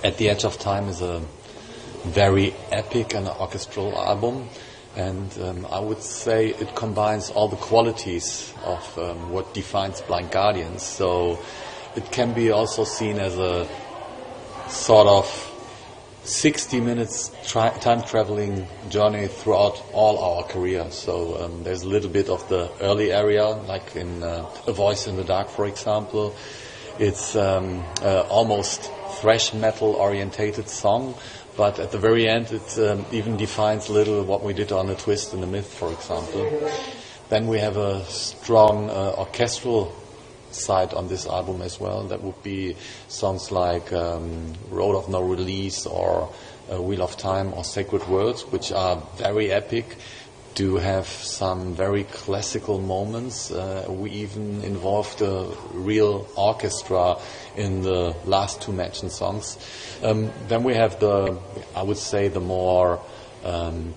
At the Edge of Time is a very epic and orchestral album, and I would say it combines all the qualities of what defines Blind Guardians. So it can be also seen as a sort of 60 minutes time-traveling journey throughout all our career. So there's a little bit of the early area, like in A Voice in the Dark, for example. It's almost thrash metal orientated song, but at the very end it even defines a little what we did on A Twist in the Myth, for example. Then we have a strong orchestral side on this album as well. That would be songs like Road of No Release or Wheel of Time or Sacred Words, which are very epic, do have some very classical moments. We even involved a real orchestra in the last two mentioned songs. Then we have I would say the more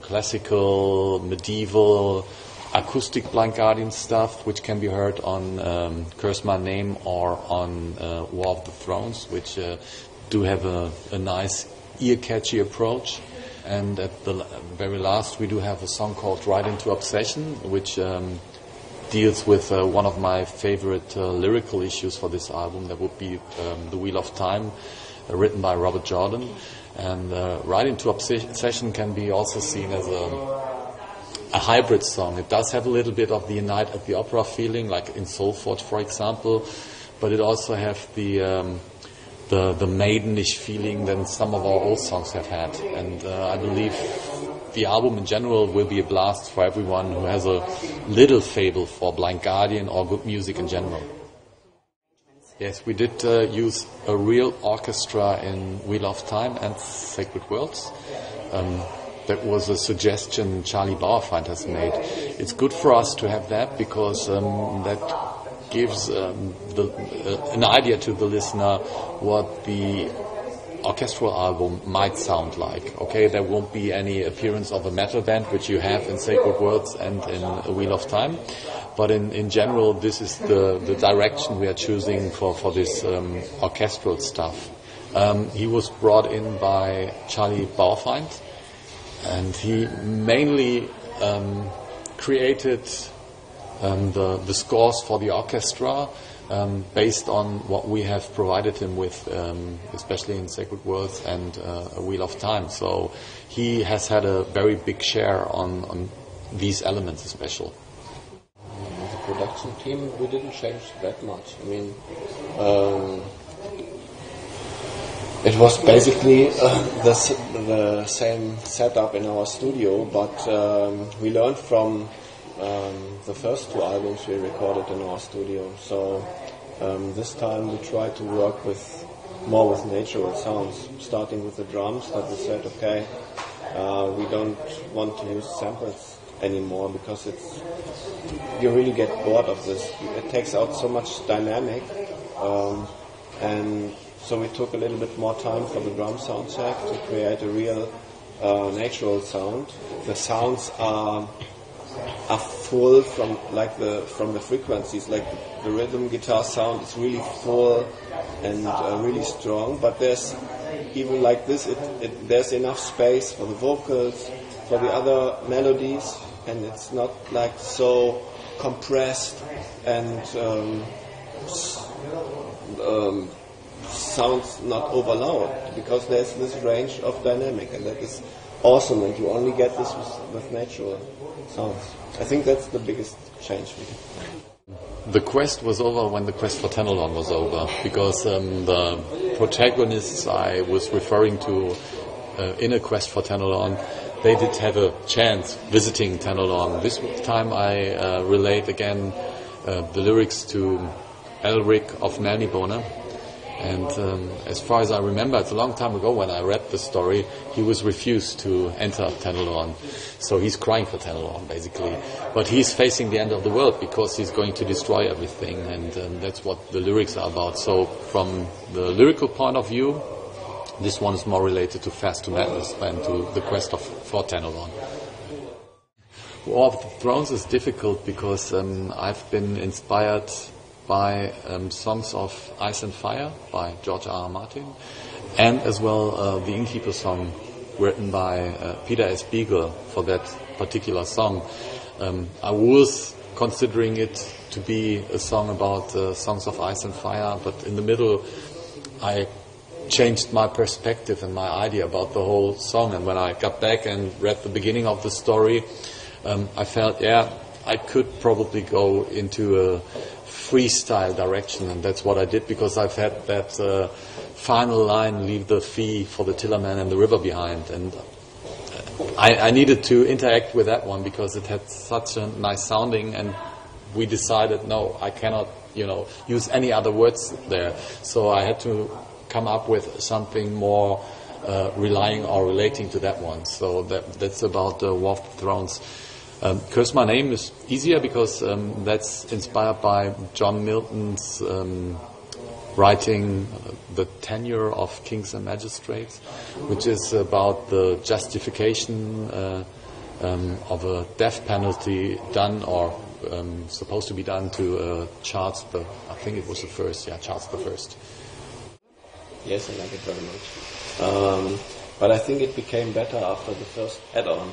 classical, medieval, acoustic Blind Guardian stuff, which can be heard on Curse My Name or on War of the Thrones, which do have a nice ear-catchy approach. And at the very last we do have a song called Ride Into Obsession, which deals with one of my favorite lyrical issues for this album. That would be The Wheel of Time, written by Robert Jordan. And Ride Into Obsession can be also seen as a hybrid song. It does have a little bit of the Night at the Opera feeling, like in Soulforge, for example, but it also have the maidenish feeling than some of our old songs have had. And I believe the album in general will be a blast for everyone who has a little fable for Blind Guardian or good music in general. Yes, we did use a real orchestra in Wheel of Time and Sacred Worlds. That was a suggestion Charlie Bauerfeind has made. It's good for us to have that because that gives an idea to the listener what the orchestral album might sound like. Okay, there won't be any appearance of a metal band, which you have in Sacred Words and in A Wheel of Time, but in general this is the direction we are choosing for this orchestral stuff. He was brought in by Charlie Bauerfeind, and he mainly created the scores for the orchestra based on what we have provided him with, especially in Sacred Words and A Wheel of Time. So he has had a very big share on these elements especially. The production team, we didn't change that much. I mean, it was basically the same setup in our studio, but we learned from the first two albums we recorded in our studio. So this time we tried to work more with natural sounds, starting with the drums. That we said, okay, we don't want to use samples anymore because you really get bored of this. It takes out so much dynamic, and so we took a little bit more time for the drum sound check to create a real natural sound. The sounds are full from the frequencies, like the rhythm guitar sound is really full and really strong, but there's even like this there's enough space for the vocals, for the other melodies, and it's not like so compressed and sounds not over loud, because there's this range of dynamic, and that is awesome, and you only get this with natural sounds. I think that's the biggest change we did. The quest was over when the quest for Tenelon was over, because the protagonists I was referring to in A Quest for Tenelon, they did have a chance visiting Tenelon. This time I relate again the lyrics to Elric of Melnibone. And as far as I remember, it's a long time ago when I read the story, he was refused to enter Tenelon. So he's crying for Tenelon, basically. But he's facing the end of the world because he's going to destroy everything, and that's what the lyrics are about. So from the lyrical point of view, this one is more related to Fast to Madness than to the quest for Tenelon. War of the Thrones is difficult because I've been inspired by songs of Ice and Fire by George R. R. Martin, and as well the Innkeeper song written by Peter S. Beagle for that particular song. I was considering it to be a song about songs of ice and fire, but in the middle I changed my perspective and my idea about the whole song, and when I got back and read the beginning of the story, I felt, I could probably go into a freestyle direction, and that's what I did, because I've had that final line, leave the fee for the tillerman and the river behind, and I needed to interact with that one because it had such a nice sounding, and we decided, no, I cannot, use any other words there. So I had to come up with something more relying or relating to that one. So that's about the War of the Thrones. Curse My Name is easier because that's inspired by John Milton's writing The Tenure of Kings and Magistrates, which is about the justification of a death penalty done or supposed to be done to Charles I think it was the first, Charles the First. Yes, I like it very much. But I think it became better after the first add-on.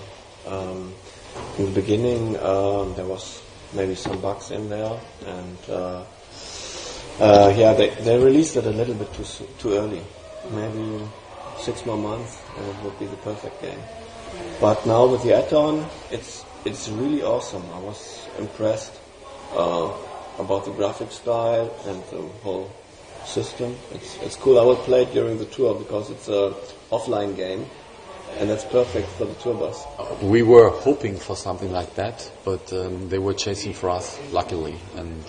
In the beginning, there was maybe some bugs in there, and they released it a little bit too early. Maybe 6 more months, and it would be the perfect game. But now with the add-on, it's really awesome. I was impressed about the graphic style and the whole system. It's cool. I will play it during the tour because it's an offline game, and that's perfect for the tour bus. We were hoping for something like that, but they were chasing for us, luckily. And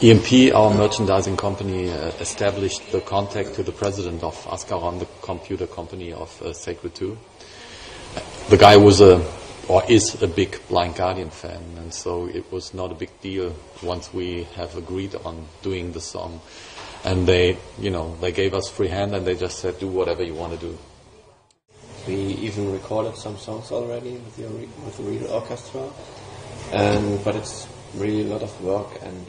EMP, our merchandising company, established the contact to the president of Ascaron, the computer company of Sacred 2. The guy was is a big Blind Guardian fan, and so it was not a big deal once we have agreed on doing the song. And they gave us free hand, and they just said, do whatever you want to do. We even recorded some songs already with the real orchestra, but it's really a lot of work, and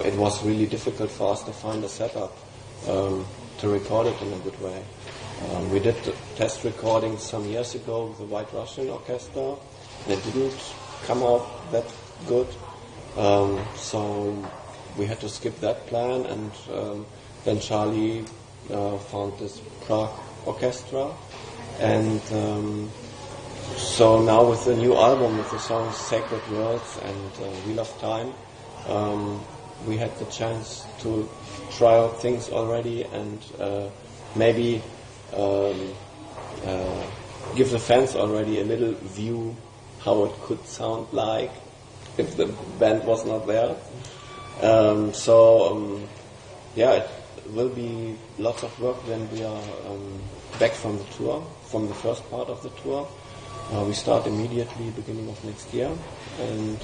it was really difficult for us to find a setup to record it in a good way. We did test recordings some years ago with the White Russian Orchestra, and it didn't come out that good, so we had to skip that plan, and then Charlie found this Prague orchestra, and so now with the new album with the songs Sacred Words and Wheel of Time, we had the chance to try out things already, and maybe give the fans already a little view how it could sound like if the band was not there. It will be lots of work when we are back from the tour, from the first part of the tour. We start immediately beginning of next year, and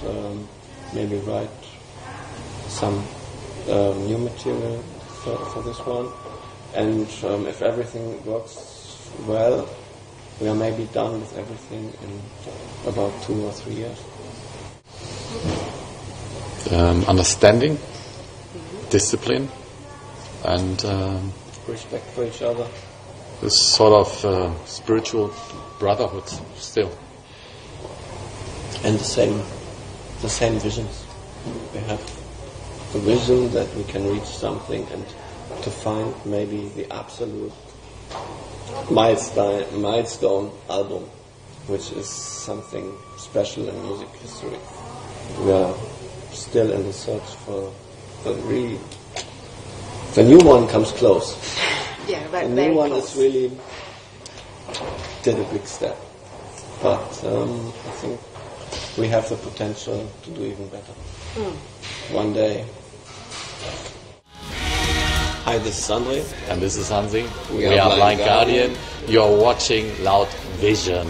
maybe write some new material for this one. And if everything works well, we are maybe done with everything in about 2 or 3 years. Understanding, discipline, and respect for each other. This sort of spiritual brotherhood still. And the same visions. We have the vision that we can reach something, and to find maybe the absolute milestone album, which is something special in music history. We are still in the search for the new one comes close. Yeah, the new one is really did a big step, but I think we have the potential to do even better. One day. Hi, this is Andrè. And this is Hansi. We are Blind Guardian. You're watching Loud Vision.